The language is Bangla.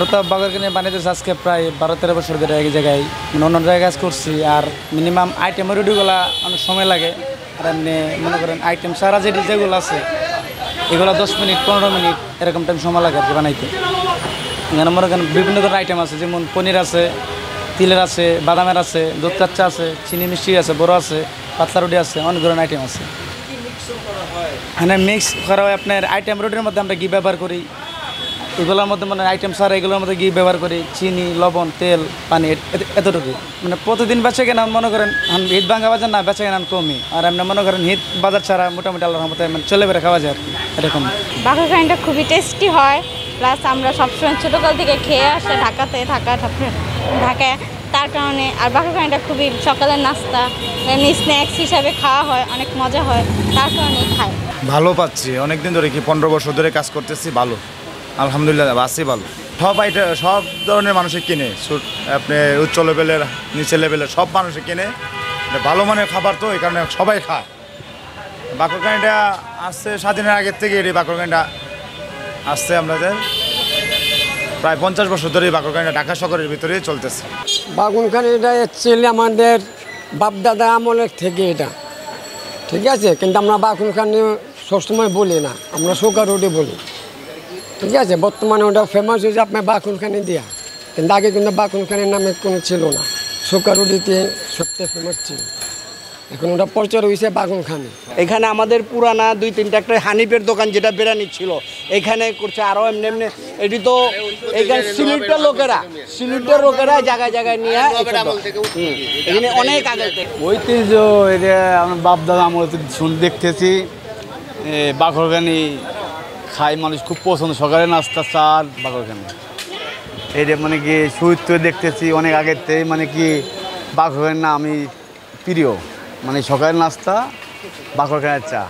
আমরা তো বাগরখানি বানাইতেছি আজকে প্রায় 12-13 বছর ধরে এক জায়গায়, মানে অন্য জায়গায় কাজ করছি। আর মিনিমাম আইটেম রেডিগুলো অনেক সময় লাগে। আর এমনি মনে করেন আইটেম সারা যেগুলো আছে এগুলো 10 মিনিট 15 মিনিট এরকম টাইম সময় লাগে আর কি বানাইতে। এখানে মনে করেন বিভিন্ন ধরনের আইটেম আছে, যেমন পনির আছে, তিলের আছে, বাদামের আছে, দুধ কাচ্চা আছে, চিনি মিষ্টি আছে, বড় আছে, পাতলা রুটি আছে, অনেক ধরনের আইটেম আছে। হ্যাঁ, মিক্স করা হয় আপনার আইটেম রুটির মধ্যে আমরা ঘি ব্যবহার করি। এগুলোর মধ্যে মানে আইটেম সারা এগুলোর মধ্যে ঘি ব্যবহার করি, চিনি, লবণ, তেল, পানি, এতটুকু। মানে প্রতিদিন বেচা কেনা মনে করেন ঈদ ভাঙ্গা বাজার না, বেচা কেনা কমই। আর এমনি মনে করেন ঈদ বাজার ছাড়া মোটামুটি আল্লাহর রহমতে মানে চলে বেড়ে খাওয়া যায় আর কি, এরকম। বাঘরখানিটা খুবই টেস্টি হয়, প্লাস আমরা সবসময় ছোটোকাল থেকে খেয়ে আসে ঢাকায়, তার কারণে। আর বাঘরখানিটা খুবই সকালের নাস্তা, এমনি স্ন্যাক্স হিসাবে খাওয়া হয়, অনেক মজা হয়, তার কারণেই খাই। ভালো পাচ্ছি, অনেকদিন ধরে কি 15 বছর ধরে কাজ করতেছি, ভালো আলহামদুলিল্লাহ আছি ভালো। সব ধরনের মানুষে কিনে, আপনি উচ্চ লেভেলের, নিচে লেভেলের সব মানুষে কিনে। ভালো মানের খাবার তো, এই কারণে সবাই খায়। বাকরখানিটা আসছে স্বাধীনের আগের থেকে, এই বাকরখানিটা আসছে আমাদের প্রায় 50 বছর ধরে। এই বাকরখানিটা ঢাকা শহরের ভিতরেই চলতেছে। বাকরখানিটা অ্যাকচুয়ালি আমাদের বাপদাদা আমলের থেকে এটা, ঠিক আছে। কিন্তু আমরা বাকরখানি সবসময় বলি না, আমরা শোকা রুটি বলি, ঠিক আছে। বর্তমানে ওটা ফেমাস হয়েছে আপনার বাকরখানি দিয়া, কিন্তু আগে কিন্তু বাকরখানির নামে কোনো ছিল না, শোকা রুটিতে সবচেয়ে ফেমাস ছিল। এখন ওটা প্রচার হয়েছে বাকরখানি। এখানে আমাদের পুরানা 2-3টা একটা হানিফের দোকান, যেটা বিরিয়ানি ছিল, এখানে করছে। আরও এমনি এটি তো এখানে সিলেটের লোকেরা জায়গায় জায়গায় নিয়ে এখানে অনেক আগে থেকে ঐতিহ্য। এটা আমার বাপ দাদা আমল দেখতেছি, বাকরখানি খাই মানুষ খুব পছন্দ, সকালে নাস্তা চার বাকরখানি। এটা মানে কি সুইত দেখতেছি অনেক আগের থেকে, মানে কি বাকরখানি না আমি প্রিয়, মানে সকালের নাস্তা বাকরখানির চা।